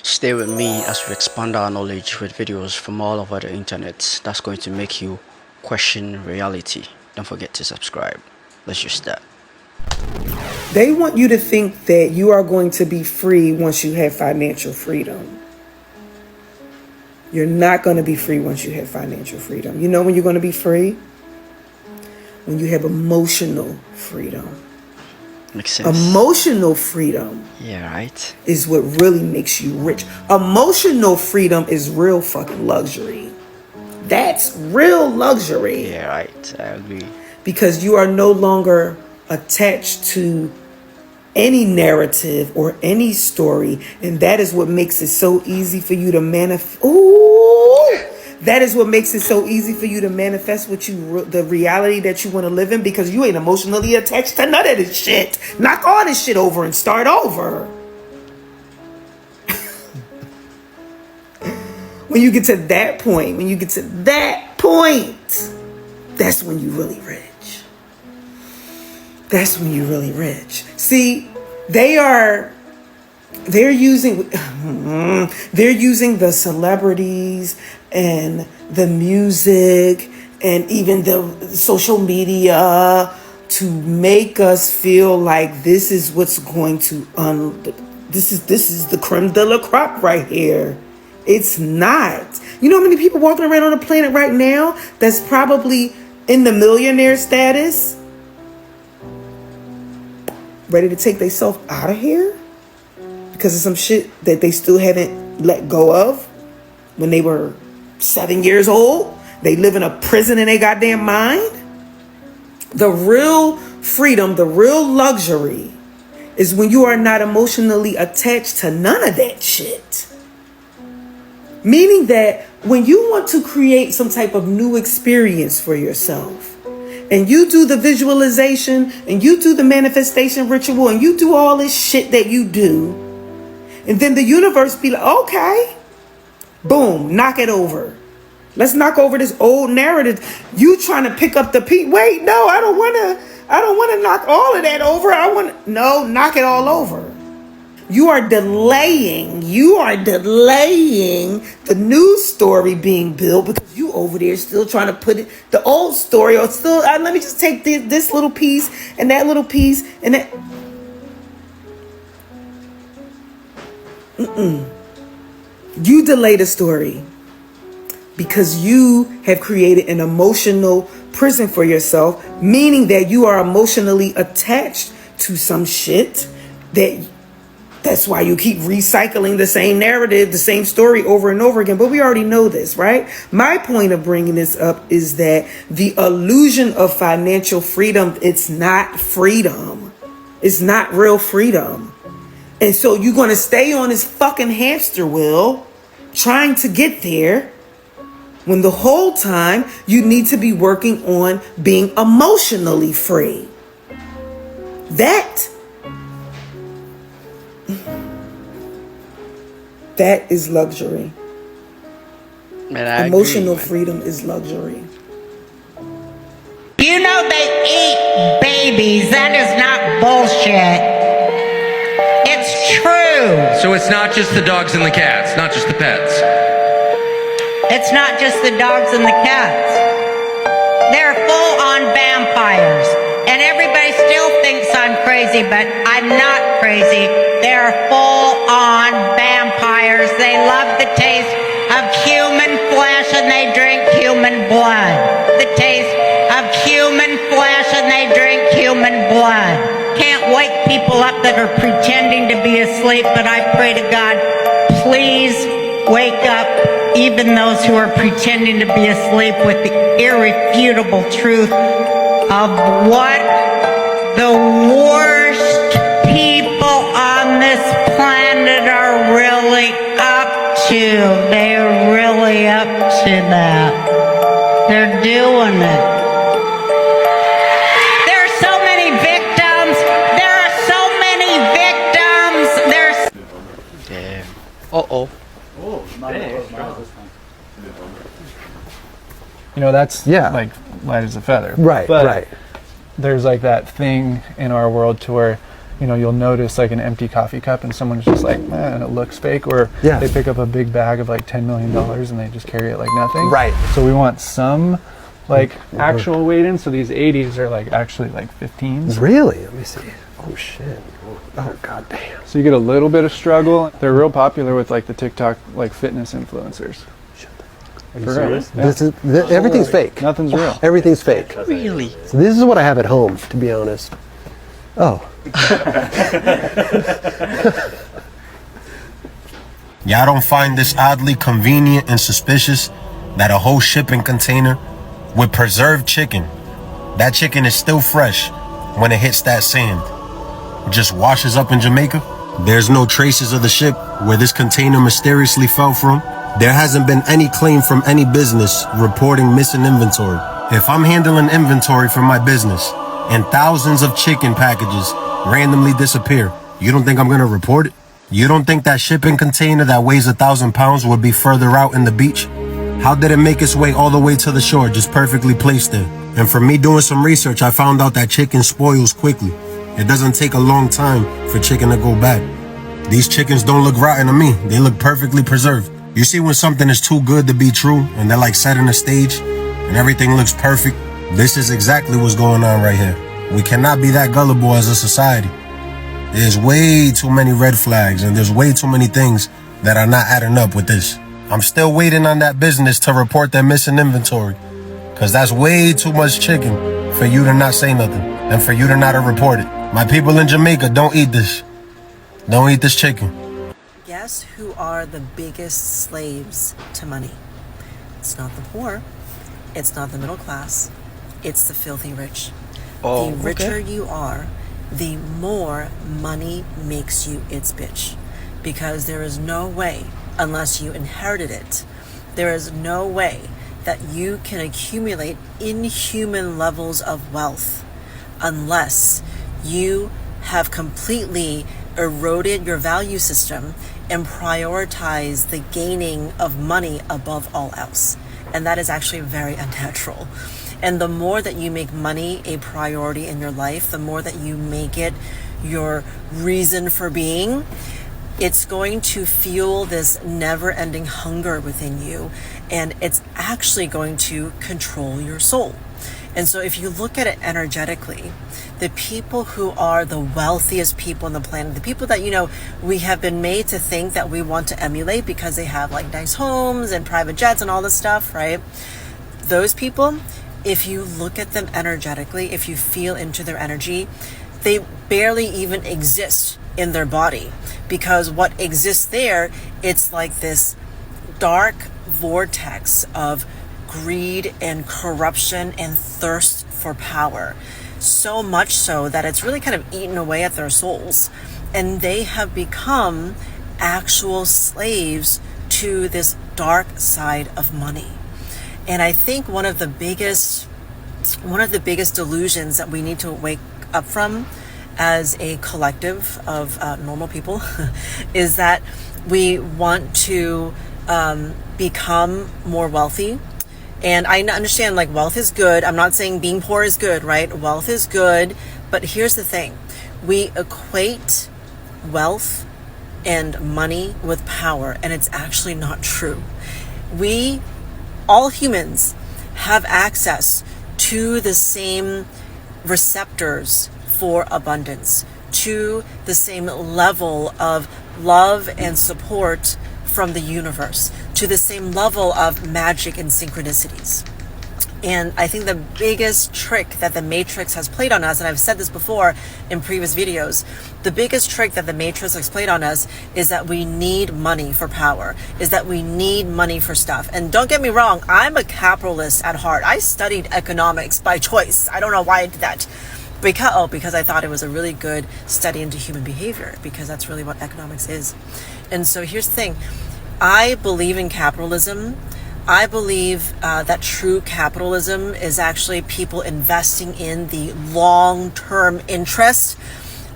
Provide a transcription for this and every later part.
Stay with me as we expand our knowledge with videos from all over the internet that's going to make you question reality. Don't forget to subscribe. Let's just start. They want you to think that you are going to be free once you have financial freedom. You're not going to be free once you have financial freedom. You know when you're going to be free? When you have emotional freedom. Makes sense. Emotional freedom, Yeah, right? is what really makes you rich. Emotional freedom is real fucking luxury. That's real luxury. Yeah, right. I agree. Because you are no longer attached to any narrative or any story, and that is what makes it so easy for you to manifest. Ooh, that is what makes it so easy for you to manifest the reality that you want to live in, because you ain't emotionally attached to none of this shit. Knock all this shit over and start over. When you get to that point, that's when you really rich. That's when you're really rich. See, they're using the celebrities and the music and even the social media to make us feel like this is what's going to this is the creme de la crop right here. It's not. You know how many people walking around on the planet right now that's probably in the millionaire status, ready to take themselves out of here because of some shit that they still haven't let go of when they were 7 years old. They live in a prison in their goddamn mind. The real freedom, the real luxury is when you are not emotionally attached to none of that shit. Meaning that when you want to create some type of new experience for yourself, and you do the visualization, and you do the manifestation ritual, and you do all this shit that you do, and then the universe be like, okay, boom, knock it over. Let's knock over this old narrative. You trying to pick up the piece. Wait, no, I don't want to knock all of that over. Knock it all over. You are delaying the new story being built because you over there still trying to put it, the old story, or still, let me just take this little piece and that little piece and that. You delay the story because you have created an emotional prison for yourself, meaning that you are emotionally attached to some shit that's why you keep recycling the same narrative, the same story over and over again. But we already know this, right? My point of bringing this up is that the illusion of financial freedom, it's not freedom. It's not real freedom. And so you're going to stay on this fucking hamster wheel trying to get there when the whole time you need to be working on being emotionally free. That is luxury. Man, Emotional freedom is luxury. You know they eat babies. That is not bullshit. It's true. So it's not just the dogs and the cats, not just the pets. It's not just the dogs and the cats. They're full-on vampires. And everybody still thinks I'm crazy, but I'm not crazy. They're full-on vampires. They love the taste of human flesh and they drink human blood. The taste of human flesh and they drink human blood. Can't wake people up that are pretending to be asleep, but I pray to God, please wake up even those who are pretending to be asleep with the irrefutable truth of what the worst people on this planet are really up to. They're really up to that. They're doing it. There are so many victims. There are so many victims. There's... Damn. Uh-oh. You know, that's like light as a feather. Right, but right. There's like that thing in our world to where you'll notice like an empty coffee cup and someone's just like, man, it looks fake, or they pick up a big bag of like $10 million and they just carry it like nothing. Right. So we want some like actual weight in. So these 80s are like actually like 15s. Really? Let me see. Oh shit. Oh god damn. So you get a little bit of struggle. They're real popular with like the TikTok like fitness influencers. Are you serious? Everything's fake. Nothing's real. Everything's fake. Really? So this is what I have at home, to be honest. Oh. Y'all don't find this oddly convenient and suspicious that a whole shipping container with preserved chicken, that chicken is still fresh when it hits that sand, it just washes up in Jamaica? There's no traces of the ship where this container mysteriously fell from. There hasn't been any claim from any business reporting missing inventory. If I'm handling inventory for my business and thousands of chicken packages randomly disappear, you don't think I'm gonna report it? You don't think that shipping container that weighs 1,000 pounds would be further out in the beach? How did it make its way all the way to the shore, just perfectly placed there? And from me doing some research, I found out that chicken spoils quickly. It doesn't take a long time for chicken to go bad. These chickens don't look rotten to me. They look perfectly preserved. You see when something is too good to be true and they're like setting a stage and everything looks perfect? This is exactly what's going on right here. We cannot be that gullible as a society. There's way too many red flags and there's way too many things that are not adding up with this. I'm still waiting on that business to report their missing inventory, because that's way too much chicken for you to not say nothing and for you to not report it. My people in Jamaica, don't eat this. Don't eat this chicken. Guess who are the biggest slaves to money? It's not the poor. It's not the middle class. It's the filthy rich. The richer you are, the more money makes you its bitch. Because there is no way, unless you inherited it, there is no way that you can accumulate inhuman levels of wealth unless you have completely eroded your value system and prioritize the gaining of money above all else. And that is actually very unnatural. And the more that you make money a priority in your life, the more that you make it your reason for being, it's going to fuel this never-ending hunger within you, and it's actually going to control your soul. And so if you look at it energetically, the people who are the wealthiest people on the planet, the people that, we have been made to think that we want to emulate because they have like nice homes and private jets and all this stuff, right? Those people, if you look at them energetically, if you feel into their energy, they barely even exist in their body, because what exists there, it's like this dark vortex of greed and corruption and thirst for power. So much so that it's really kind of eaten away at their souls. And they have become actual slaves to this dark side of money. And I think one of the biggest delusions that we need to wake up from as a collective of normal people is that we want to become more wealthy. And I understand, like, wealth is good. I'm not saying being poor is good, right? Wealth is good. But here's the thing. We equate wealth and money with power, and it's actually not true. We, all humans, have access to the same receptors for abundance, to the same level of love and support from the universe, to the same level of magic and synchronicities. And I think the biggest trick that the Matrix has played on us, and I've said this before in previous videos, the biggest trick that the Matrix has played on us is that we need money for power, is that we need money for stuff. And don't get me wrong, I'm a capitalist at heart. I studied economics by choice. I don't know why I did that. Because I thought it was a really good study into human behavior, because that's really what economics is. And so here's the thing. I believe in capitalism. I believe that true capitalism is actually people investing in the long-term interest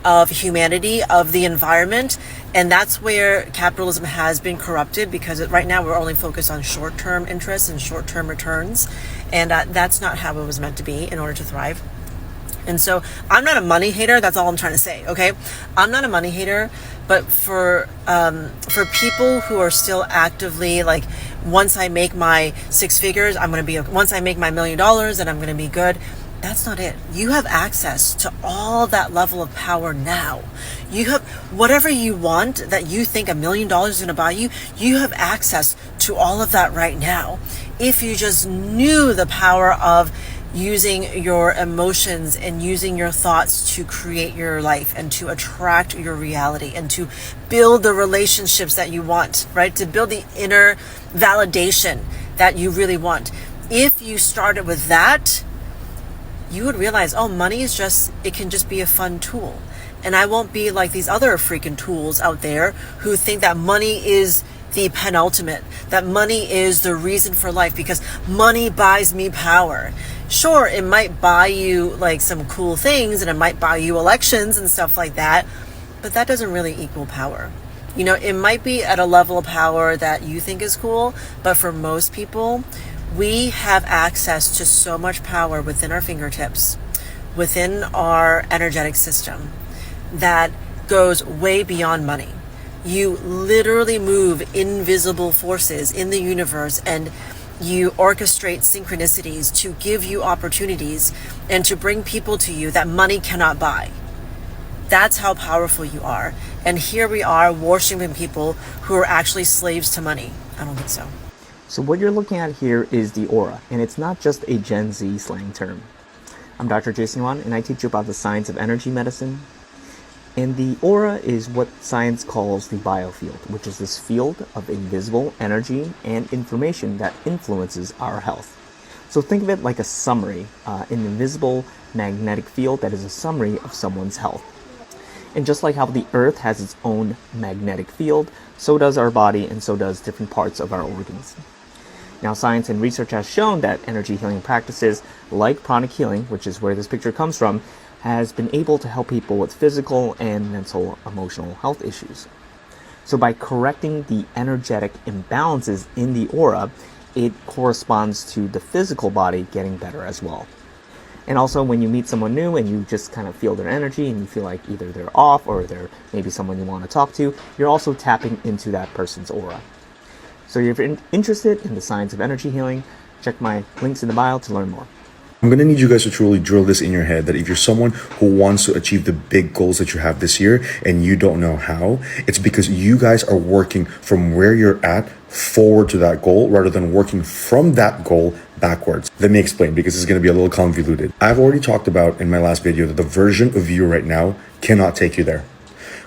of humanity, of the environment. And that's where capitalism has been corrupted, because right now we're only focused on short-term interests and short-term returns. And that's not how it was meant to be in order to thrive. And so I'm not a money hater. That's all I'm trying to say. Okay. I'm not a money hater, but for people who are still actively like, once I make my 6 figures, once I make my $1 million, then I'm going to be good. That's not it. You have access to all that level of power now. You have whatever you want that you think $1 million is going to buy you. You have access to all of that right now. If you just knew the power of using your emotions and using your thoughts to create your life and to attract your reality and to build the relationships that you want, right? To build the inner validation that you really want. If you started with that, you would realize, oh, money is it can just be a fun tool. And I won't be like these other freaking tools out there who think that money is the penultimate, that money is the reason for life because money buys me power. Sure, it might buy you like some cool things and it might buy you elections and stuff like that, but that doesn't really equal power. You know, it might be at a level of power that you think is cool, but for most people, we have access to so much power within our fingertips, within our energetic system, that goes way beyond money. You literally move invisible forces in the universe and you orchestrate synchronicities to give you opportunities and to bring people to you that money cannot buy. That's how powerful you are. And here we are worshiping people who are actually slaves to money. I don't think so. So what you're looking at here is the aura, and it's not just a Gen Z slang term. I'm Dr. Jason Yuan, and I teach you about the science of energy medicine. And the aura is what science calls the biofield, which is this field of invisible energy and information that influences our health. So think of it like a summary, an invisible magnetic field that is a summary of someone's health. And just like how the earth has its own magnetic field, so does our body and so does different parts of our organs. Now, science and research has shown that energy healing practices like pranic healing, which is where this picture comes from, has been able to help people with physical and mental emotional health issues. So by correcting the energetic imbalances in the aura, it corresponds to the physical body getting better as well. And also when you meet someone new and you just kind of feel their energy and you feel like either they're off or they're maybe someone you want to talk to, you're also tapping into that person's aura. So if you're interested in the science of energy healing, check my links in the bio to learn more. I'm going to need you guys to truly drill this in your head that if you're someone who wants to achieve the big goals that you have this year and you don't know how, it's because you guys are working from where you're at forward to that goal rather than working from that goal backwards. Let me explain because it's going to be a little convoluted. I've already talked about in my last video that the version of you right now cannot take you there.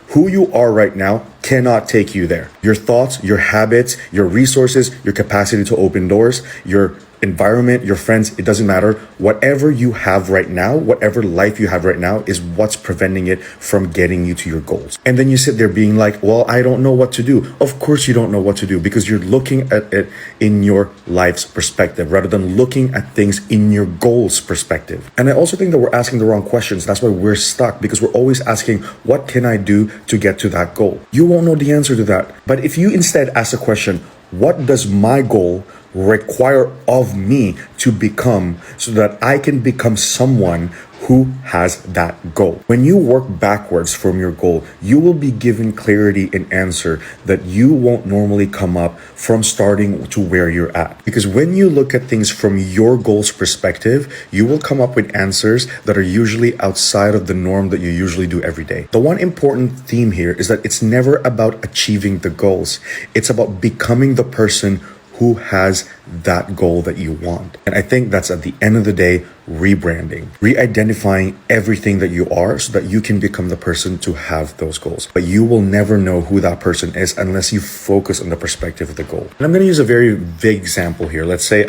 Who you are right now cannot take you there. Your thoughts, your habits, your resources, your capacity to open doors, your environment, your friends, it doesn't matter. Whatever you have right now, whatever life you have right now is what's preventing it from getting you to your goals. And then you sit there being like, well, I don't know what to do. Of course you don't know what to do because you're looking at it in your life's perspective rather than looking at things in your goals perspective. And I also think that we're asking the wrong questions. That's why we're stuck because we're always asking, what can I do to get to that goal? You won't know the answer to that. But if you instead ask a question, what does my goal require of me to become so that I can become someone who has that goal? When you work backwards from your goal, you will be given clarity and answer that you won't normally come up from starting to where you're at. Because when you look at things from your goals perspective, you will come up with answers that are usually outside of the norm that you usually do every day. The one important theme here is that it's never about achieving the goals. It's about becoming the person who has that goal that you want. And I think that's at the end of the day, rebranding, re-identifying everything that you are so that you can become the person to have those goals. But you will never know who that person is unless you focus on the perspective of the goal. And I'm going to use a very vague example here. Let's say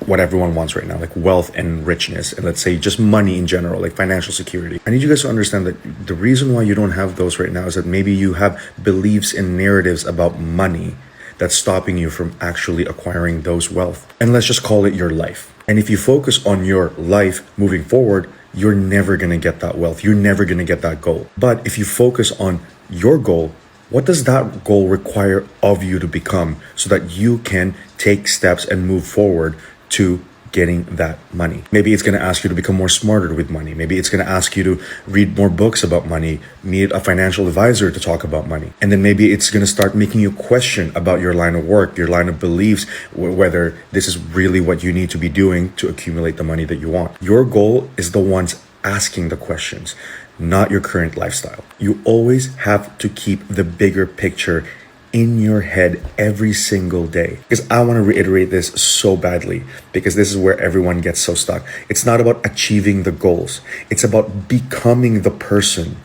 what everyone wants right now, like wealth and richness. And let's say just money in general, like financial security. I need you guys to understand that the reason why you don't have those right now is that maybe you have beliefs and narratives about money that's stopping you from actually acquiring those wealth. And let's just call it your life. And if you focus on your life moving forward, you're never going to get that wealth. You're never going to get that goal. But if you focus on your goal, what does that goal require of you to become so that you can take steps and move forward to getting that money. Maybe it's going to ask you to become more smarter with money. Maybe it's going to ask you to read more books about money, meet a financial advisor to talk about money. And then maybe it's going to start making you question about your line of work, your line of beliefs, whether this is really what you need to be doing to accumulate the money that you want. Your goal is the ones asking the questions, not your current lifestyle. You always have to keep the bigger picture in your head every single day. Because I want to reiterate this so badly, because this is where everyone gets so stuck. It's not about achieving the goals. It's about becoming the person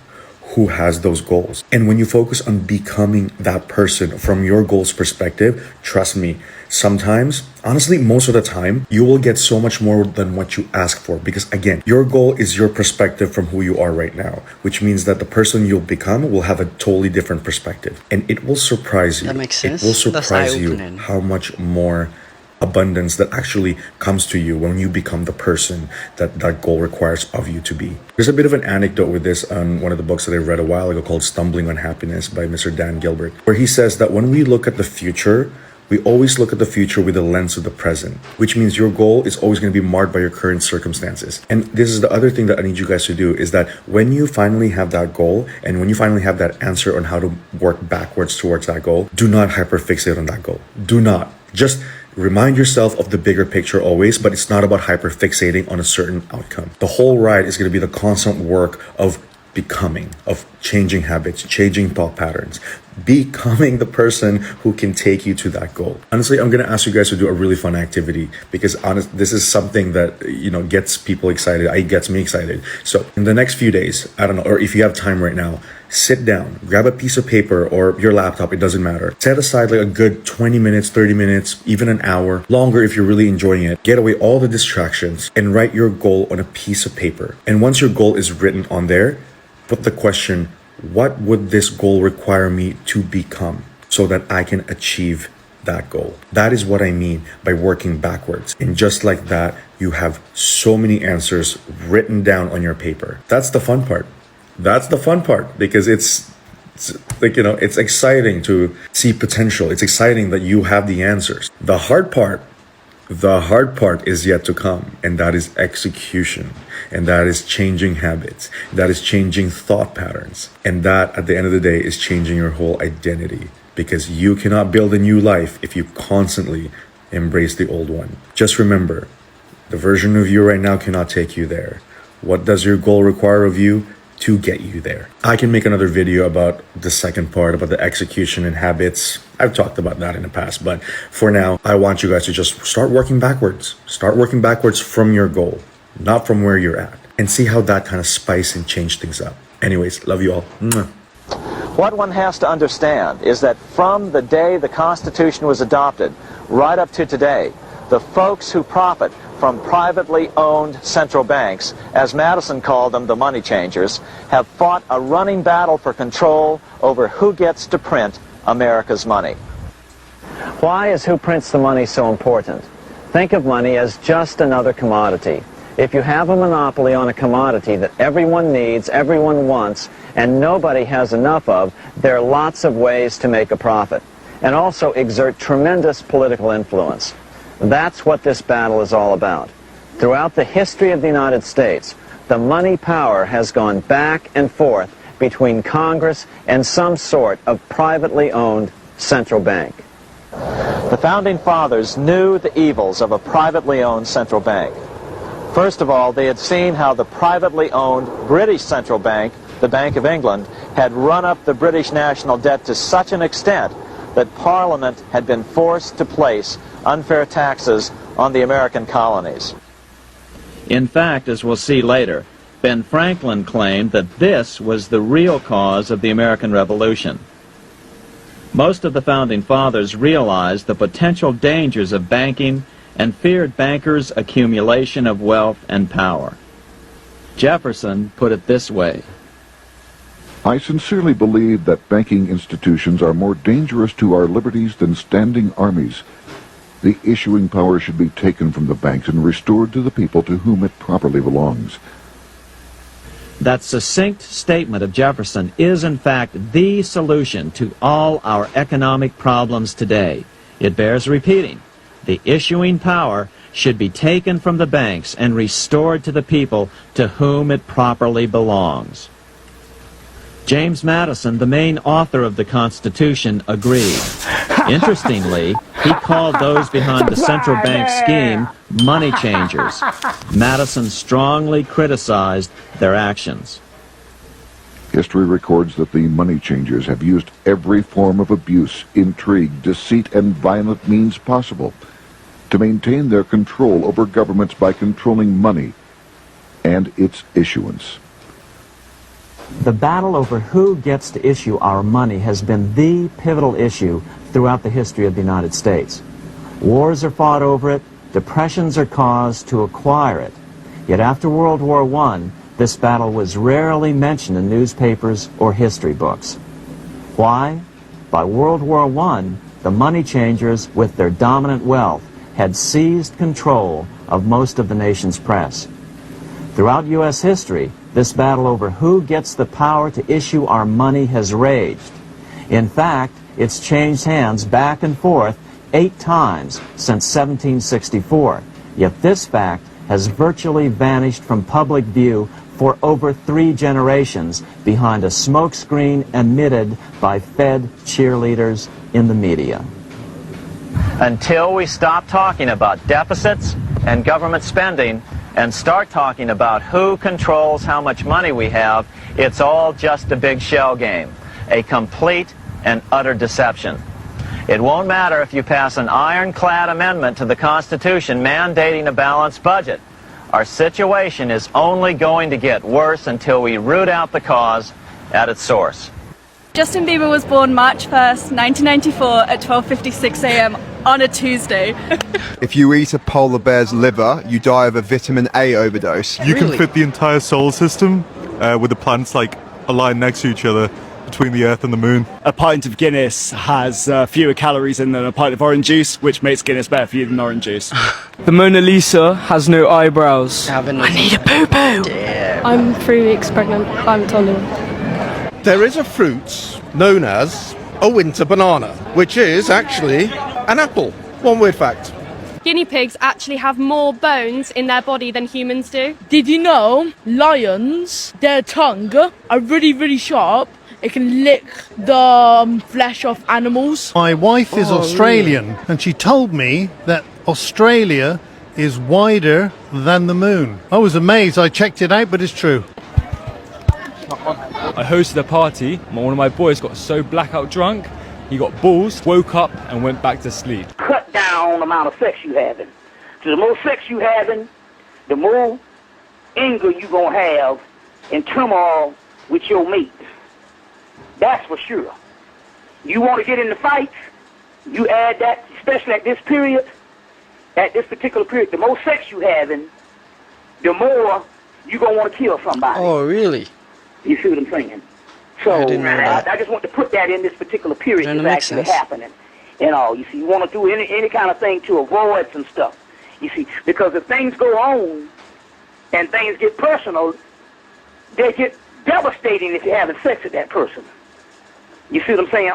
who has those goals. And when you focus on becoming that person from your goals perspective, trust me, sometimes, honestly, most of the time, you will get so much more than what you ask for. Because again, your goal is your perspective from who you are right now, which means that the person you'll become will have a totally different perspective. And it will surprise you. That makes sense. It will surprise you how much more abundance that actually comes to you when you become the person that that goal requires of you to be. There's a bit of an anecdote with this on one of the books that I read a while ago called Stumbling on Happiness by Mr. Dan Gilbert, where he says that when we look at the future, we always look at the future with the lens of the present, which means your goal is always going to be marked by your current circumstances. And this is the other thing that I need you guys to do, is that when you finally have that goal and when you finally have that answer on how to work backwards towards that goal, do not hyperfixate on that goal. Do not. Just remind yourself of the bigger picture always, but it's not about hyperfixating on a certain outcome. The whole ride is going to be the constant work of becoming, of changing habits, changing thought patterns, becoming the person who can take you to that goal. Honestly, I'm going to ask you guys to do a really fun activity, because this is something that, gets people excited. It gets me excited. So in the next few days, I don't know, or if you have time right now, sit down, grab a piece of paper or your laptop, it doesn't matter. Set aside like a good 20 minutes, 30 minutes, even an hour, longer if you're really enjoying it. Get away all the distractions and write your goal on a piece of paper. And once your goal is written on there, put the question, what would this goal require me to become so that I can achieve that goal? That is what I mean by working backwards. And just like that, you have so many answers written down on your paper. That's the fun part. That's the fun part, because it's exciting to see potential. It's exciting that you have the answers. The hard part is yet to come, and that is execution, and that is changing habits, that is changing thought patterns, and that at the end of the day is changing your whole identity, because you cannot build a new life if you constantly embrace the old one. Just remember, the version of you right now cannot take you there. What does your goal require of you to get you there? I can make another video about the second part, about the execution and habits. I've talked about that in the past, but for now, I want you guys to just start working backwards. Start working backwards from your goal, not from where you're at, and see how that kind of spice and change things up. Anyways, love you all. Mwah. What one has to understand is that from the day the Constitution was adopted right up to today, the folks who profit from privately owned central banks, as Madison called them, the money changers, have fought a running battle for control over who gets to print America's money. Why is who prints the money so important? Think of money as just another commodity. If you have a monopoly on a commodity that everyone needs, everyone wants, and nobody has enough of, there are lots of ways to make a profit, and also exert tremendous political influence. That's what this battle is all about. Throughout the history of the United States, the money power has gone back and forth between Congress and some sort of privately owned central bank. The Founding Fathers knew the evils of a privately owned central bank. First of all, they had seen how the privately owned British central bank, the Bank of England, had run up the British national debt to such an extent that Parliament had been forced to place unfair taxes on the American colonies. In fact, as we'll see later, Ben Franklin claimed that this was the real cause of the American Revolution. Most of the Founding Fathers realized the potential dangers of banking and feared bankers' accumulation of wealth and power. Jefferson put it this way: I sincerely believe that banking institutions are more dangerous to our liberties than standing armies. The issuing power should be taken from the banks and restored to the people to whom it properly belongs. That succinct statement of Jefferson is, in fact, the solution to all our economic problems today. It bears repeating. The issuing power should be taken from the banks and restored to the people to whom it properly belongs. James Madison, the main author of the Constitution, agreed. Interestingly, he called those behind the central bank scheme money changers. Madison strongly criticized their actions. History records that the money changers have used every form of abuse, intrigue, deceit, and violent means possible to maintain their control over governments by controlling money and its issuance. The battle over who gets to issue our money has been the pivotal issue throughout the history of the United States. Wars are fought over it, depressions are caused to acquire it. Yet after World War I, this battle was rarely mentioned in newspapers or history books. Why? By World War I, the money changers, with their dominant wealth, had seized control of most of the nation's press. Throughout U.S. history, this battle over who gets the power to issue our money has raged. In fact, it's changed hands back and forth 8 times since 1764. Yet this fact has virtually vanished from public view for over 3 generations behind a smokescreen emitted by Fed cheerleaders in the media. Until we stop talking about deficits and government spending and start talking about who controls how much money we have, it's all just a big shell game, a complete and utter deception. It won't matter if you pass an ironclad amendment to the Constitution mandating a balanced budget. Our situation is only going to get worse until we root out the cause at its source. Justin Bieber was born March 1st, 1994 at 12:56 a.m. on a Tuesday. If you eat a polar bear's liver, you die of a vitamin A overdose. You can fit the entire solar system with the planets like aligned next to each other between the Earth and the Moon. A pint of Guinness has fewer calories in than a pint of orange juice, which makes Guinness better for you than orange juice. The Mona Lisa has no eyebrows. I need a poo-poo! I'm 3 weeks pregnant. I'm tolerant. There is a fruit known as a winter banana, which is actually an apple. One weird fact. Guinea pigs actually have more bones in their body than humans do. Did you know lions, their tongue are really, really sharp? It can lick the flesh of animals. My wife is Australian, and she told me that Australia is wider than the moon. I was amazed. I checked it out, but it's true. I hosted a party. One of my boys got so blackout drunk, he got balls, woke up, and went back to sleep. Cut down on the amount of sex you having. So the more sex you having, the more anger you gonna have and turmoil with your mate. That's for sure. You want to get in the fights, you add that, especially at this period, at this particular period, the more sex you having, the more you gonna want to kill somebody. Oh, really? You see what I'm saying? So I just want to put that in this particular period is actually happening. You know, you see, you want to do any kind of thing to avoid some stuff. You see, because if things go on and things get personal, they get devastating if you're having sex with that person. You see what I'm saying?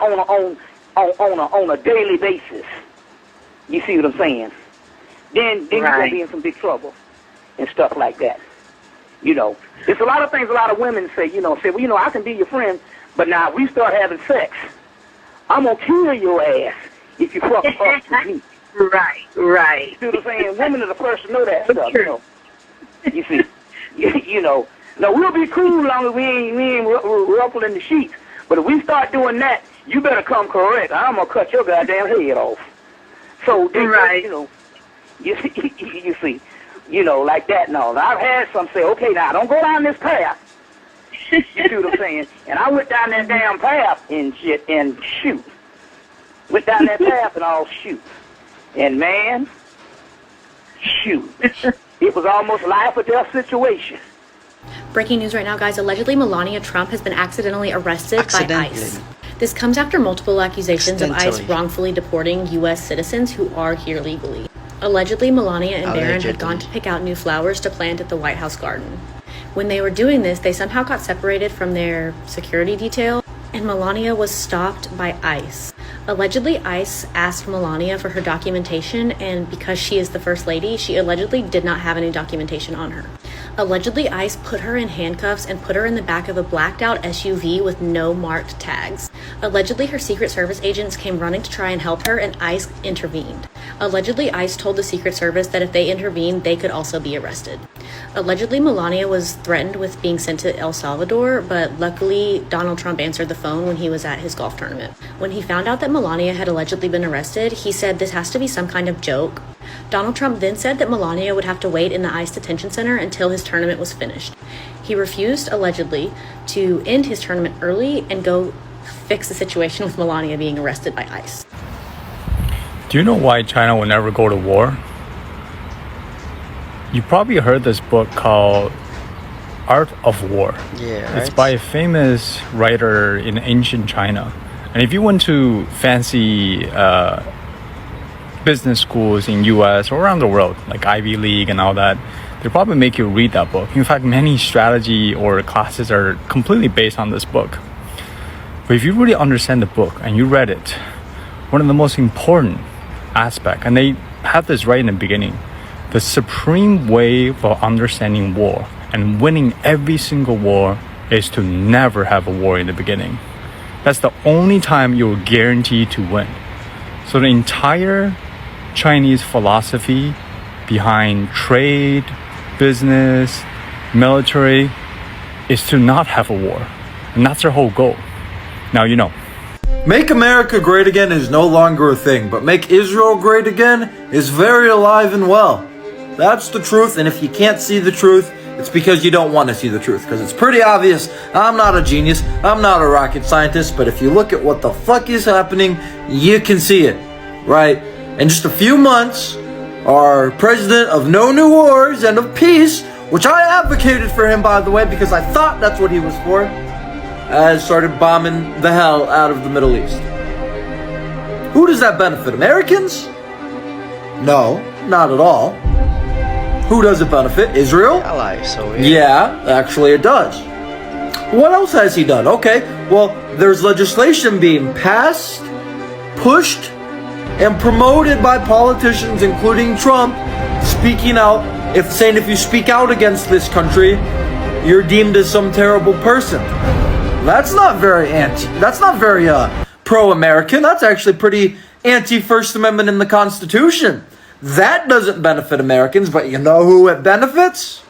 On a daily basis. You see what I'm saying? Then you're gonna be in some big trouble and stuff like that. You know, there's a lot of things a lot of women say. Well, you know, I can be your friend, but now if we start having sex, I'm gonna kill your ass if you fuck up with me. Right. You see what I'm saying? Women are the first to know that stuff. You know. You see, you know. Now we'll be cool as long as we ain't ruffling the sheets. But if we start doing that, you better come correct. I'm gonna cut your goddamn head off. So you know, you see, you know, like that. No, I've had some say, okay, now don't go down this path. You see what I'm saying? And I went down that damn path and shit and shoot. Went down that path and all shoot. And man, shoot, it was almost life or death situation. Breaking news right now, guys. Allegedly, Melania Trump has been accidentally arrested by ICE. This comes after multiple accusations of ICE wrongfully deporting U.S. citizens who are here legally. Allegedly, Melania and Barron had gone to pick out new flowers to plant at the White House garden. When they were doing this, they somehow got separated from their security detail, and Melania was stopped by ICE. Allegedly, ICE asked Melania for her documentation, and because she is the First Lady, she allegedly did not have any documentation on her. Allegedly, ICE put her in handcuffs and put her in the back of a blacked out SUV with no marked tags. Allegedly, her Secret Service agents came running to try and help her, and ICE intervened. Allegedly, ICE told the Secret Service that if they intervened, they could also be arrested. Allegedly, Melania was threatened with being sent to El Salvador, but luckily, Donald Trump answered the phone when he was at his golf tournament. When he found out that Melania had allegedly been arrested, he said this has to be some kind of joke. Donald Trump then said that Melania would have to wait in the ICE detention center until his tournament was finished. He refused, allegedly, to end his tournament early and go fix the situation with Melania being arrested by ICE. Do you know why China will never go to war? You probably heard this book called Art of War. Yeah, right. It's by a famous writer in ancient China. And if you went to fancy business schools in US or around the world, like Ivy League and all that, they probably make you read that book. In fact, many strategy or classes are completely based on this book. But if you really understand the book and you read it, one of the most important aspects, and they have this right in the beginning, the supreme way for understanding war and winning every single war is to never have a war in the beginning. That's the only time you're guaranteed to win. So the entire Chinese philosophy behind trade, business, military is to not have a war. And that's their whole goal. Now you know. Make America great again is no longer a thing, but make Israel great again is very alive and well. That's the truth, and if you can't see the truth, it's because you don't want to see the truth, because it's pretty obvious. I'm not a genius, I'm not a rocket scientist, but if you look at what the fuck is happening, you can see it, right? In just a few months, our president of no new wars and of peace, which I advocated for him, by the way, because I thought that's what he was for, has started bombing the hell out of the Middle East. Who does that benefit? Americans? No, not at all. Who does it benefit? Israel? Allies, so yeah, actually it does. What else has he done? Okay, well, there's legislation being passed, pushed, and promoted by politicians, including Trump, speaking out, saying if you speak out against this country, you're deemed as some terrible person. That's not very pro-American. That's actually pretty anti-First Amendment in the Constitution. That doesn't benefit Americans, but you know who it benefits?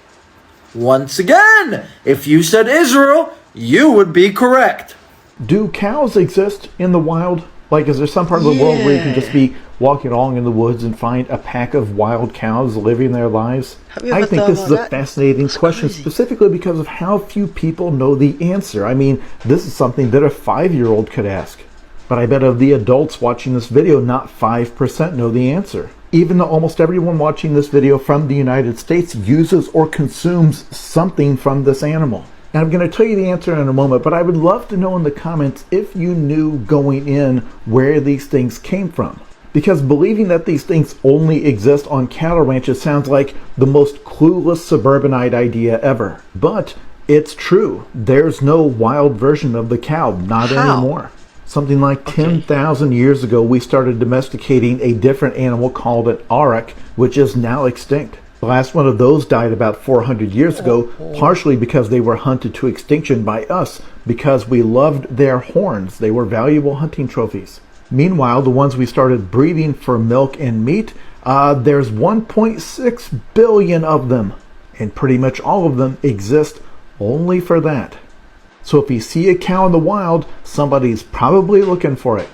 Once again, if you said Israel, you would be correct. Do cows exist in the wild? Like, is there some part of the world where you can just be walking along in the woods and find a pack of wild cows living their lives? I think this is a fascinating question, specifically because of how few people know the answer. I mean, this is something that a 5-year-old could ask. But I bet of the adults watching this video, not 5% know the answer. Even though almost everyone watching this video from the United States uses or consumes something from this animal. And I'm going to tell you the answer in a moment, but I would love to know in the comments if you knew going in where these things came from. Because believing that these things only exist on cattle ranches sounds like the most clueless suburbanite idea ever. But it's true. There's no wild version of the cow, not anymore. Something like 10,000 years ago, we started domesticating a different animal called an auroch, which is now extinct. The last one of those died about 400 years ago, partially because they were hunted to extinction by us, because we loved their horns. They were valuable hunting trophies. Meanwhile, the ones we started breeding for milk and meat, there's 1.6 billion of them, and pretty much all of them exist only for that. So if you see a cow in the wild, somebody's probably looking for it.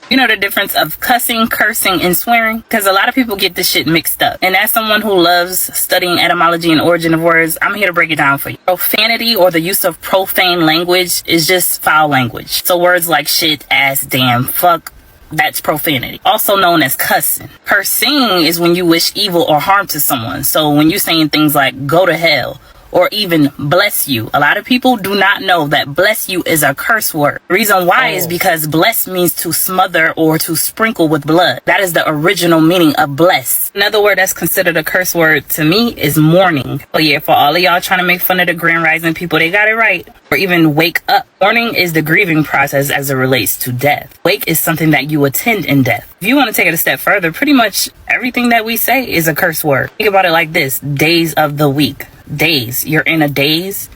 You know the difference of cussing, cursing, and swearing? Because a lot of people get this shit mixed up. And as someone who loves studying etymology and origin of words, I'm here to break it down for you. Profanity, or the use of profane language, is just foul language. So words like shit, ass, damn, fuck, that's profanity. Also known as cussing. Cursing is when you wish evil or harm to someone. So when you're saying things like go to hell, or even bless you. A lot of people do not know that bless you is a curse word. The reason why is because bless means to smother or to sprinkle with blood. That is the original meaning of bless. Another word that's considered a curse word to me is mourning. Oh yeah, for all of y'all trying to make fun of the Grand Rising people, they got it right. Or even wake up. Mourning is the grieving process as it relates to death. Wake is something that you attend in death. If you want to take it a step further, pretty much everything that we say is a curse word. Think about it like this: days of the week. Days. You're in a days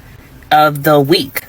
of the week.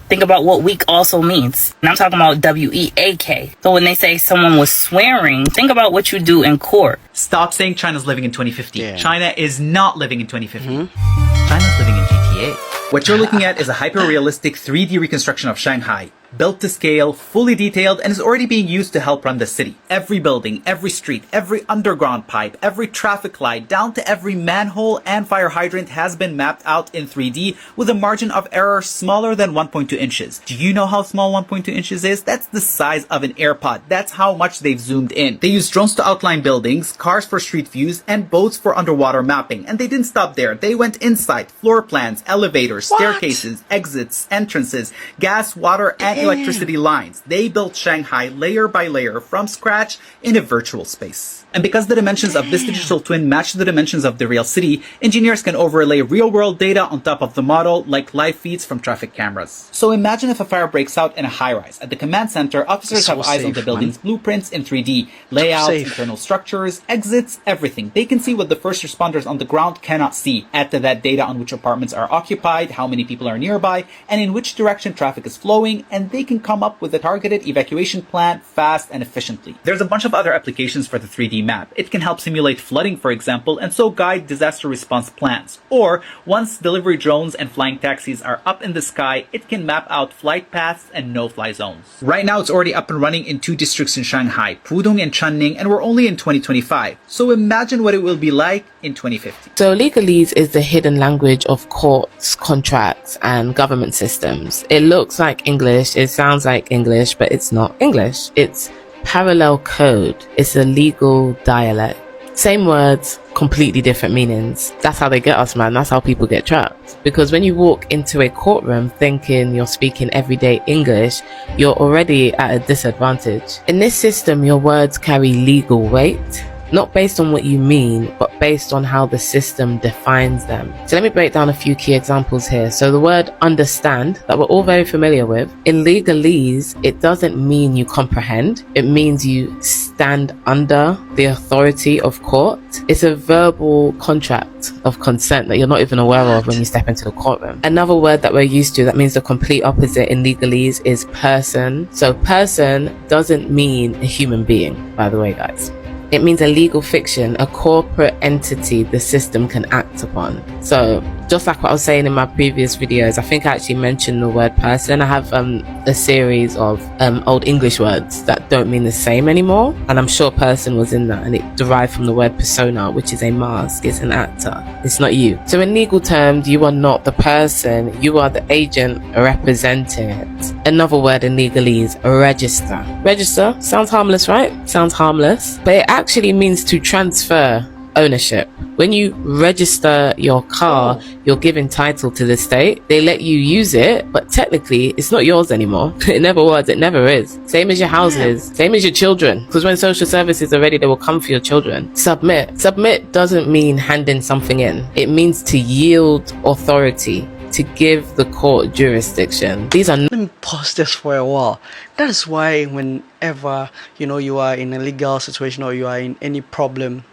Think about what week also means. And I'm talking about W-E-A-K. So when they say someone was swearing, think about what you do in court. Stop saying China's living in 2050. Yeah. China is not living in 2050. China's living in GTA. What you're looking at is a hyper-realistic 3D reconstruction of Shanghai. Built to scale, fully detailed, and is already being used to help run the city. Every building, every street, every underground pipe, every traffic light, down to every manhole and fire hydrant has been mapped out in 3D with a margin of error smaller than 1.2 inches. Do you know how small 1.2 inches is? That's the size of an AirPod. That's how much they've zoomed in. They use drones to outline buildings, cars for street views, and boats for underwater mapping. And they didn't stop there. They went inside, floor plans, elevators, staircases, exits, entrances, gas, water, and electricity lines. They built Shanghai layer by layer from scratch in a virtual space. And because the dimensions of this digital twin match the dimensions of the real city, engineers can overlay real-world data on top of the model like live feeds from traffic cameras. So imagine if a fire breaks out in a high-rise. At the command center, officers have eyes on the building's blueprints in 3D, layouts, internal structures, exits, everything. They can see what the first responders on the ground cannot see. Add to that data on which apartments are occupied, how many people are nearby, and in which direction traffic is flowing, and they can come up with a targeted evacuation plan fast and efficiently. There's a bunch of other applications for the 3D map. It can help simulate flooding, for example, and so guide disaster response plans. Or, once delivery drones and flying taxis are up in the sky, it can map out flight paths and no-fly zones. Right now, it's already up and running in 2 districts in Shanghai, Pudong and Chunning, and we're only in 2025. So imagine what it will be like in 2050. So legalese is the hidden language of courts, contracts, and government systems. It looks like English, it sounds like English, but it's not English. It's parallel code. It's a legal dialect. Same words, completely different meanings. That's how they get us, man. That's how people get trapped. Because when you walk into a courtroom thinking you're speaking everyday English, you're already at a disadvantage. In this system, your words carry legal weight, not based on what you mean, but based on how the system defines them. So let me break down a few key examples here. So the word understand, that we're all very familiar with, in legalese, it doesn't mean you comprehend. It means you stand under the authority of court. It's a verbal contract of consent that you're not even aware of when you step into the courtroom. Another word that we're used to that means the complete opposite in legalese is person. So person doesn't mean a human being, by the way, guys. It means a legal fiction, a corporate entity the system can act upon. So just like what I was saying in my previous videos, I think I actually mentioned the word person. I have a series of old English words that don't mean the same anymore. And I'm sure person was in that, and it derived from the word persona, which is a mask. It's an actor. It's not you. So in legal terms, you are not the person. You are the agent representing it. Another word in legalese, register. Register sounds harmless, right? Sounds harmless. But it actually means to transfer ownership. When you register your car, you're given title to the state. They let you use it, but technically it's not yours anymore. It never was, it never is. Same as your houses, same as your children. Because when social services are ready, they will come for your children. Submit. Submit doesn't mean handing something in. It means to yield authority, to give the court jurisdiction. These are... Let me pause this for a while. That is why whenever, you are in a legal situation or you are in any problem,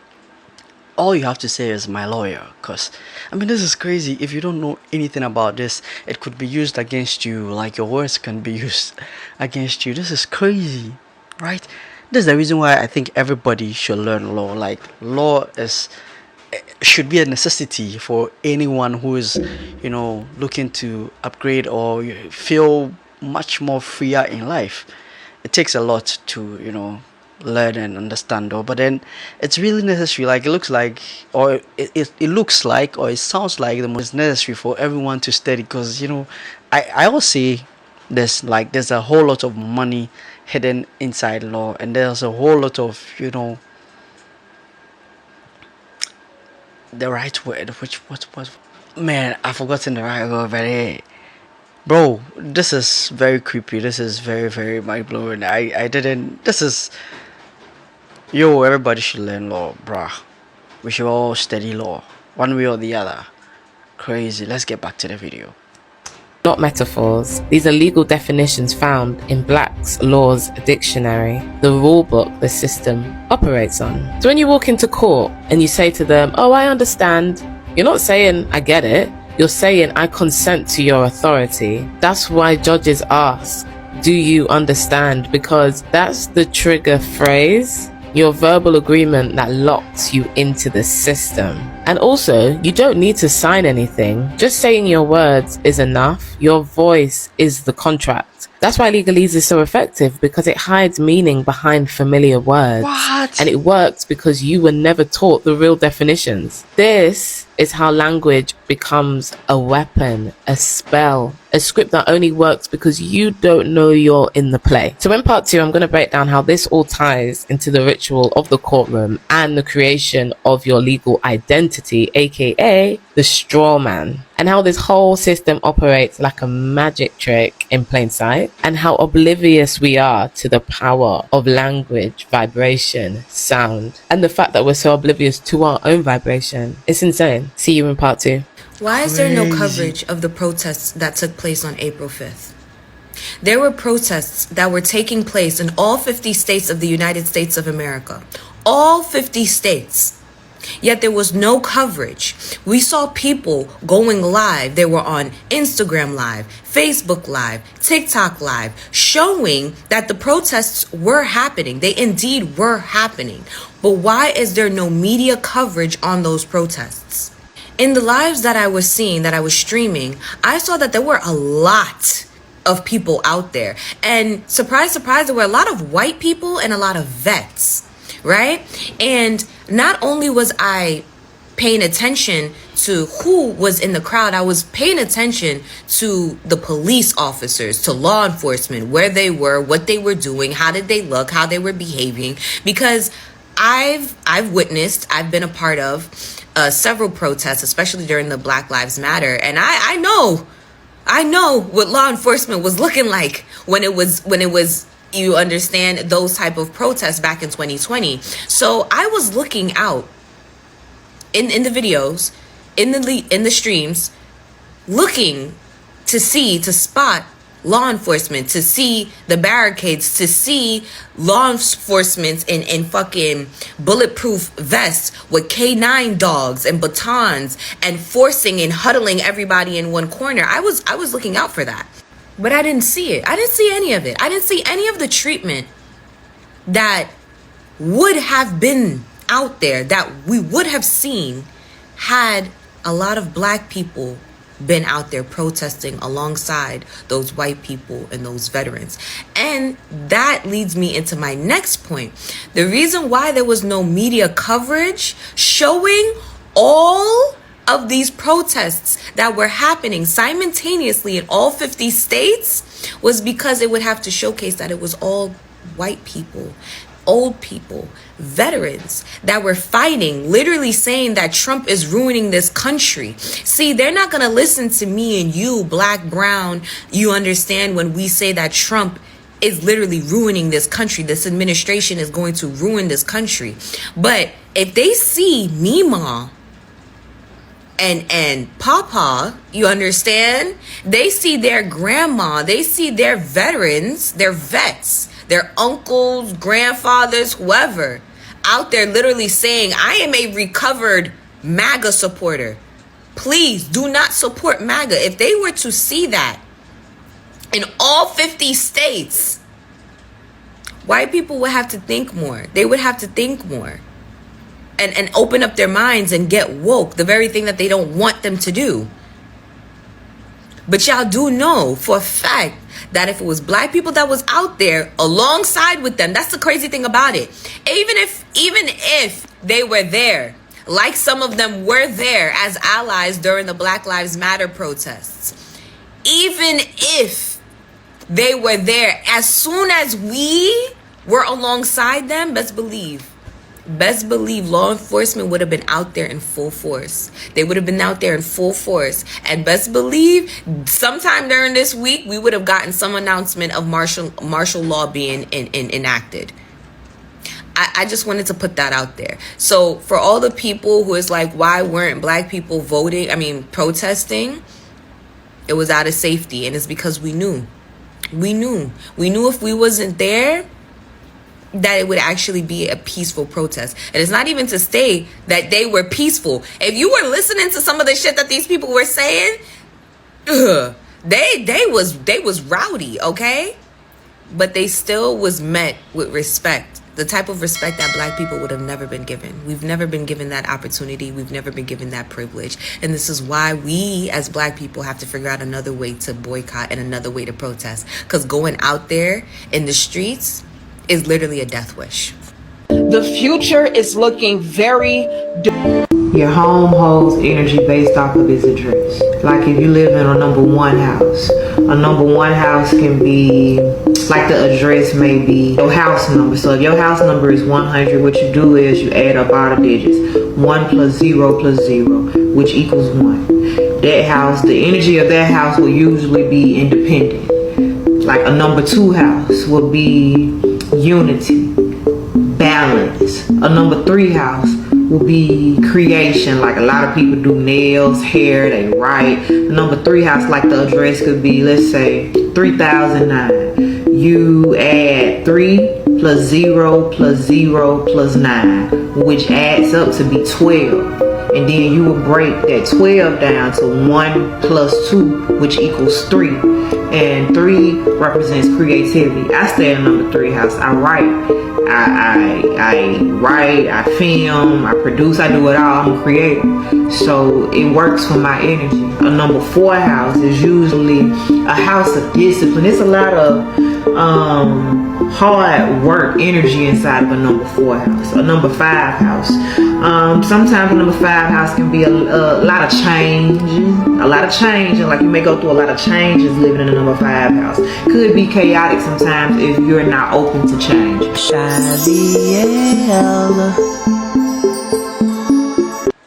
all you have to say is my lawyer. Because, this is crazy. If you don't know anything about this, it could be used against you. Like your words can be used against you. This is crazy, right? This is the reason why I think everybody should learn law. Like, law should be a necessity for anyone who is, looking to upgrade or feel much more freer in life. It takes a lot to, learn and understand, but then it's really necessary. Like it looks like, or it looks like, or it sounds like the most necessary for everyone to study, because I will say there's a whole lot of money hidden inside law, and there's a whole lot of the right word, which Man, I've forgotten the right word, but hey. Bro, this is very creepy. This is very, very mind blowing. I didn't. This is. Yo, everybody should learn law, bruh. We should all study law, one way or the other. Crazy. Let's get back to the video. Not metaphors. These are legal definitions found in Black's Law's Dictionary, the rule book the system operates on. So when you walk into court and you say to them, "Oh, I understand," you're not saying, "I get it." You're saying, "I consent to your authority." That's why judges ask, "Do you understand?" Because that's the trigger phrase, your verbal agreement that locks you into the system. And also, you don't need to sign anything. Just saying your words is enough. Your voice is the contract. That's why legalese is so effective, because it hides meaning behind familiar words. What? And it works because you were never taught the real definitions. This is how language becomes a weapon, a spell, a script that only works because you don't know you're in the play. So in part 2, I'm going to break down how this all ties into the ritual of the courtroom and the creation of your legal identity, aka the straw man, and how this whole system operates like a magic trick in plain sight, and how oblivious we are to the power of language, vibration, sound, and the fact that we're so oblivious to our own vibration. It's insane. See you in part 2. Why is there no coverage of the protests that took place on April 5th? There were protests that were taking place in all 50 states of the United States of America. All 50 states. Yet there was no coverage. We saw people going live. They were on Instagram Live, Facebook Live, TikTok Live, showing that the protests were happening. They indeed were happening. But why is there no media coverage on those protests? In the lives that I was seeing, that I was streaming, I saw that there were a lot of people out there. And surprise, surprise, there were a lot of white people and a lot of vets, right? And not only was I paying attention to who was in the crowd, I was paying attention to the police officers, to law enforcement, where they were, what they were doing, how did they look, how they were behaving, because I've witnessed, I've been a part of several protests, especially during the Black Lives Matter, and I know what law enforcement was looking like when it was you understand, those type of protests back in 2020. So I was looking out in the videos, in the streams, looking to spot law enforcement, to see the barricades, to see law enforcement in fucking bulletproof vests with K9 dogs and batons and forcing and huddling everybody in one corner. I was looking out for that. But I didn't see it. I didn't see any of it. I didn't see any of the treatment that would have been out there, that we would have seen had a lot of Black people been out there protesting alongside those white people and those veterans. And that leads me into my next point. The reason why there was no media coverage showing all of these protests that were happening simultaneously in all 50 states was because it would have to showcase that it was all white people, old people, veterans that were fighting, literally saying that Trump is ruining this country. See, they're not going to listen to me and you, Black, brown, you understand, when we say that Trump is literally ruining this country. This administration is going to ruin this country. But if they see Mima and Papa, you understand, they see their grandma, they see their veterans, their vets, their uncles, grandfathers, whoever, out there literally saying, I am a recovered MAGA supporter. Please do not support MAGA. If they were to see that in all 50 states, white people would have to think more. They would have to think more and open up their minds and get woke, the very thing that they don't want them to do. But y'all do know for a fact that if it was Black people that was out there alongside with them, that's the crazy thing about it. Even if they were there, like some of them were there as allies during the Black Lives Matter protests, even if they were there, as soon as we were alongside them, best believe best believe law enforcement would have been out there in full force. They would have been out there in full force. And best believe sometime during this week, we would have gotten some announcement of martial law being enacted. I just wanted to put that out there. So for all the people who is like, why weren't black people protesting? It was out of safety. And it's because we knew if we wasn't there, that it would actually be a peaceful protest. And it's not even to say that they were peaceful. If you were listening to some of the shit that these people were saying, they was rowdy, okay? But they still was met with respect. The type of respect that black people would have never been given. We've never been given that opportunity. We've never been given that privilege. And this is why we as black people have to figure out another way to boycott and another way to protest. Because going out there in the streets is literally a death wish. The future is looking very Your home holds energy based off of its address. Like if you live in a number 1 house, a number 1 house can be, like the address may be your house number. So if your house number is 100, what you do is you add up all the digits. 1 plus 0 plus 0, which equals 1. That house, the energy of that house will usually be independent. Like a number 2 house will be unity, balance. A number 3 house will be creation. Like a lot of people do nails, hair, they write. The number 3 house, like the address could be, let's say 3009. You add 3 plus 0 plus 0 plus 9, which adds up to be 12. And then you will break that 12 down to 1 plus 2, which equals 3. And 3 represents creativity. I stay in number 3 house. I write. I write, I film, I produce, I do it all. I'm a creator. So it works for my energy. A number 4 house is usually a house of discipline. It's a lot of hard work, energy inside of a number 4 house. A number 5 house. Sometimes a number 5 house can be a lot of change. A lot of change. And like you may go through a lot of changes living in a number 5 house. Could be chaotic sometimes if you're not open to change.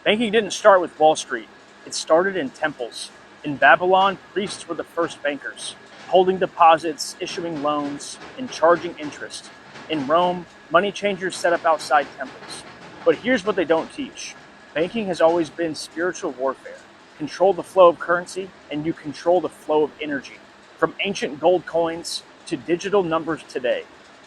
Banking didn't start with Wall Street. It started in temples. In Babylon, priests were the first bankers, holding deposits, issuing loans, and charging interest. In Rome, money changers set up outside temples. But here's what they don't teach. Banking has always been spiritual warfare. Control the flow of currency, and you control the flow of energy. From ancient gold coins to digital numbers today.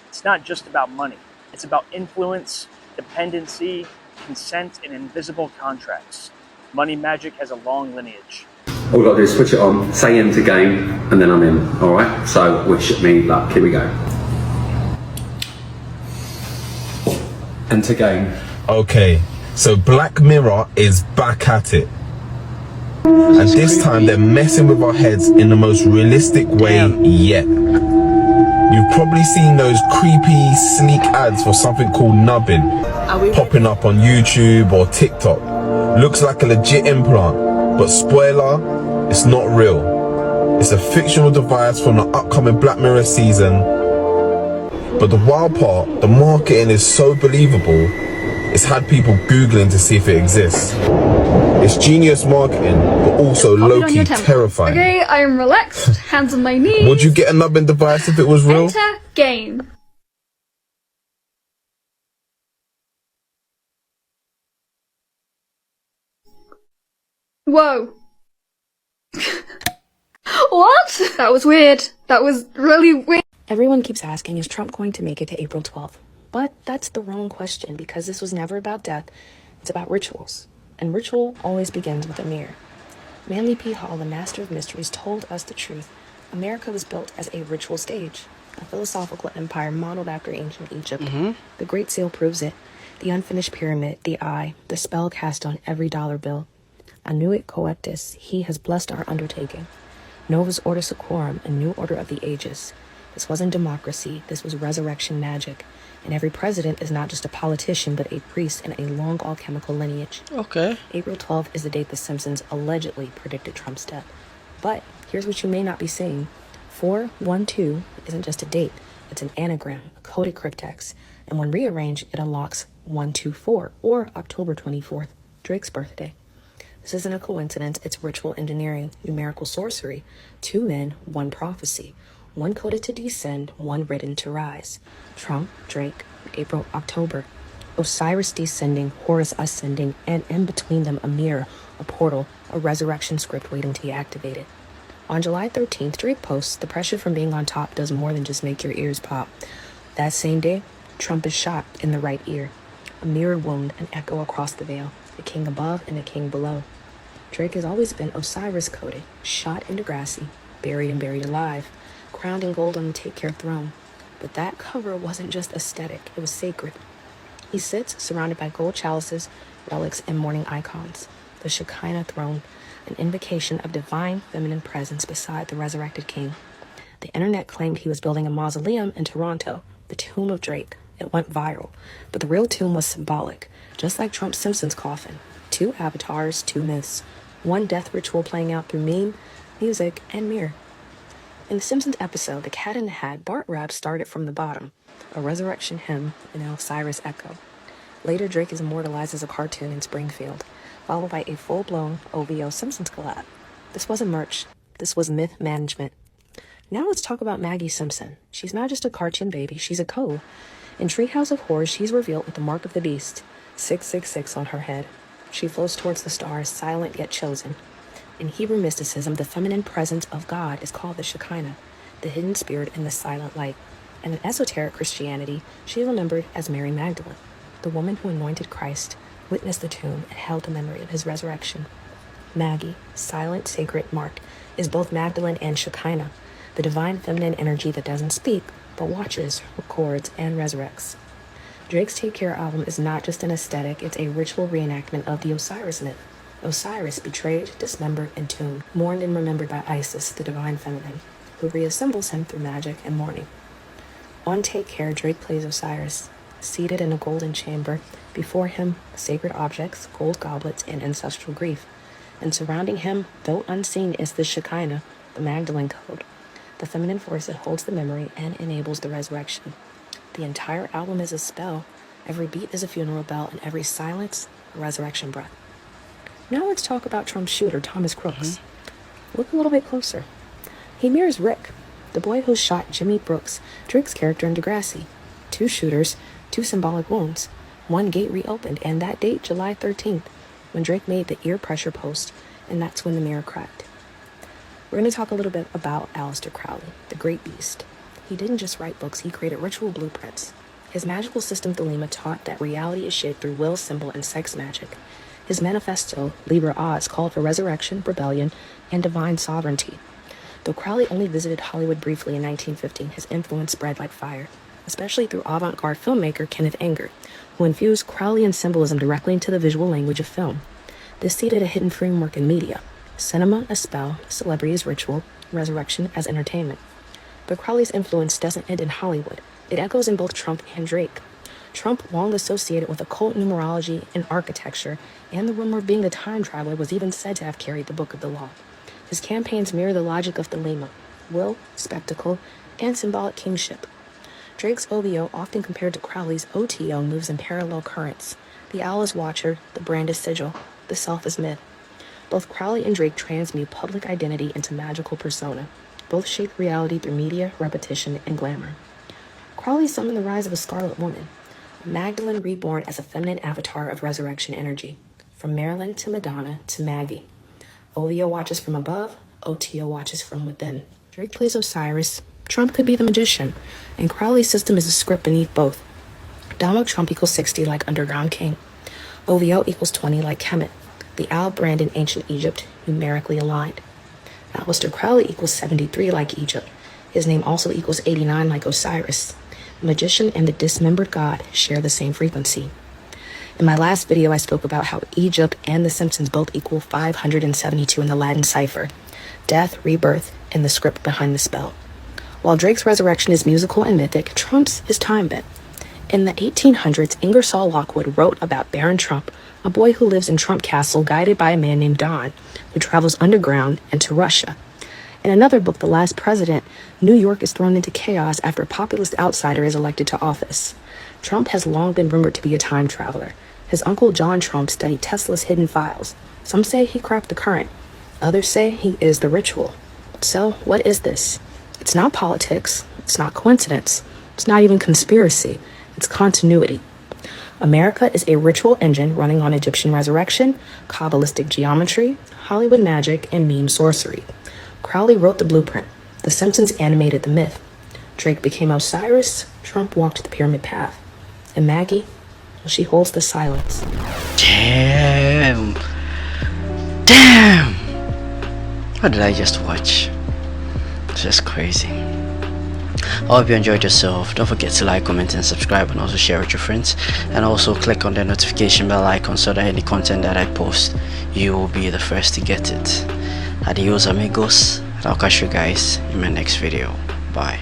It's not just about money. It's about influence, dependency, consent, and invisible contracts. Money magic has a long lineage. All we've got to do is switch it on, say enter game, and then I'm in. Alright? So wish me luck. Here we go. Enter game. Okay, so Black Mirror is back at it. And this time they're messing with our heads in the most realistic way yet. You've probably seen those creepy, sleek ads for something called nubbin popping up on YouTube or TikTok. Looks like a legit implant, but spoiler, it's not real. It's a fictional device from the upcoming Black Mirror season. But the wild part, the marketing is so believable, it's had people Googling to see if it exists. It's genius marketing, but also low-key terrifying. Okay, I am relaxed, hands on my knees. Would you get a nubbin device if it was real? Enter game. Whoa. What? That was weird. That was really weird. Everyone keeps asking, is Trump going to make it to April 12th? But that's the wrong question, because this was never about death. It's about rituals. And ritual always begins with a mirror. Manly P. Hall, the master of mysteries, told us the truth. America was built as a ritual stage, a philosophical empire modeled after ancient Egypt. The Great Seal proves it. The unfinished pyramid, the eye, the spell cast on every dollar bill. Annuit coeptis, he has blessed our undertaking. Novus Ordo Seclorum, a new order of the ages. This wasn't democracy, this was resurrection magic. And every president is not just a politician, but a priest and a long alchemical lineage. Okay. April 12th is the date the Simpsons allegedly predicted Trump's death. But here's what you may not be seeing. 412 isn't just a date. It's an anagram, a coded cryptex. And when rearranged, it unlocks 124, or October 24th, Drake's birthday. This isn't a coincidence, it's ritual engineering, numerical sorcery. 2 men, 1 prophecy. 1 coded to descend, 1 written to rise. Trump, Drake, April, October. Osiris descending, Horus ascending, and in between them a mirror, a portal, a resurrection script waiting to be activated. On July 13th, Drake posts, the pressure from being on top does more than just make your ears pop. That same day, Trump is shot in the right ear. A mirror wound, an echo across the veil. The king above and the king below. Drake has always been Osiris coded, shot in Degrassi, buried and buried alive, crowned in gold on the Take Care throne. But that cover wasn't just aesthetic, it was sacred. He sits surrounded by gold chalices, relics, and mourning icons. The Shekinah throne, an invocation of divine feminine presence beside the resurrected king. The internet claimed he was building a mausoleum in Toronto, the tomb of Drake. It went viral, but the real tomb was symbolic, just like Trump's Simpsons coffin. 2 avatars, 2 myths. 1 death ritual playing out through meme, music, and mirror. In the Simpsons episode, The Cat in the Hat, Bart Rapp started from the bottom, a resurrection hymn, an Osiris echo. Later, Drake is immortalized as a cartoon in Springfield, followed by a full-blown OVO Simpsons collab. This wasn't merch, this was myth management. Now let's talk about Maggie Simpson. She's not just a cartoon baby, she's a code. In Treehouse of Horrors, she's revealed with the mark of the beast, 666 on her head. She flows towards the stars, silent yet chosen. In Hebrew mysticism, the feminine presence of God is called the Shekinah, the hidden spirit in the silent light. And in esoteric Christianity, she is remembered as Mary Magdalene, the woman who anointed Christ, witnessed the tomb, and held the memory of his resurrection. Maggie, silent sacred mark, is both Magdalene and Shekinah, the divine feminine energy that doesn't speak, but watches, records, and resurrects. Drake's Take Care album is not just an aesthetic, it's a ritual reenactment of the Osiris myth. Osiris, betrayed, dismembered, and tombed, mourned and remembered by Isis, the divine feminine, who reassembles him through magic and mourning. On Take Care, Drake plays Osiris, seated in a golden chamber, before him, sacred objects, gold goblets, and ancestral grief. And surrounding him, though unseen, is the Shekinah, the Magdalene code, the feminine force that holds the memory and enables the resurrection. The entire album is a spell. Every beat is a funeral bell, and every silence, a resurrection breath. Now let's talk about Trump's shooter, Thomas Crooks. Look a little bit closer. He mirrors Rick, the boy who shot Jimmy Brooks, Drake's character in Degrassi. 2 shooters, 2 symbolic wounds. 1 gate reopened, and that date, July 13th, when Drake made the ear pressure post, and that's when the mirror cracked. We're going to talk a little bit about Aleister Crowley, the great beast. He didn't just write books, he created ritual blueprints. His magical system Thelema taught that reality is shaped through will, symbol, and sex magic. His manifesto, Libra Oz, called for resurrection, rebellion, and divine sovereignty. Though Crowley only visited Hollywood briefly in 1915, his influence spread like fire, especially through avant-garde filmmaker Kenneth Anger, who infused Crowleyan symbolism directly into the visual language of film. This seeded a hidden framework in media: cinema as spell, celebrity as ritual, resurrection as entertainment. But Crowley's influence doesn't end in Hollywood. It echoes in both Trump and Drake. Trump, long associated with occult numerology and architecture, and the rumor of being a time traveler, was even said to have carried the Book of the Law. His campaigns mirror the logic of Thelema: will, spectacle, and symbolic kingship. Drake's OVO, often compared to Crowley's OTO, moves in parallel currents. The owl is watcher, the brand is sigil, the self is myth. Both Crowley and Drake transmute public identity into magical persona. Both shape reality through media, repetition, and glamour. Crowley summoned the rise of a Scarlet Woman, Magdalene reborn as a feminine avatar of resurrection energy. From Marilyn to Madonna to Maggie. OVO watches from above, OTO watches from within. Drake plays Osiris, Trump could be the magician, and Crowley's system is a script beneath both. Donald Trump equals 60 like Underground King. OVO equals 20 like Kemet, the owl brand in ancient Egypt, numerically aligned. Aleister Crowley equals 73 like Egypt. His name also equals 89 like Osiris. The magician and the dismembered god share the same frequency. In my last video, I spoke about how Egypt and the Simpsons both equal 572 in the Latin cipher. Death, rebirth, and the script behind the spell. While Drake's resurrection is musical and mythic, Trump's is time-bent. In the 1800s, Ingersoll Lockwood wrote about Baron Trump, a boy who lives in Trump Castle guided by a man named Don, who travels underground and to Russia. In another book, The Last President, New York is thrown into chaos after a populist outsider is elected to office. Trump has long been rumored to be a time traveler. His uncle John Trump studied Tesla's hidden files. Some say he cracked the current. Others say he is the ritual. So, what is this? It's not politics. It's not coincidence. It's not even conspiracy. It's continuity. America is a ritual engine running on Egyptian resurrection, Kabbalistic geometry, Hollywood magic, and meme sorcery. Crowley wrote the blueprint. The Simpsons animated the myth. Drake became Osiris. Trump walked the pyramid path. And Maggie, well, she holds the silence. Damn. Damn. What did I just watch? It's just crazy. I hope you enjoyed yourself. Don't forget to like, comment, and subscribe, and also share with your friends. And also click on the notification bell icon so that any content that I post, you will be the first to get it. Adios amigos, and I'll catch you guys in my next video. Bye.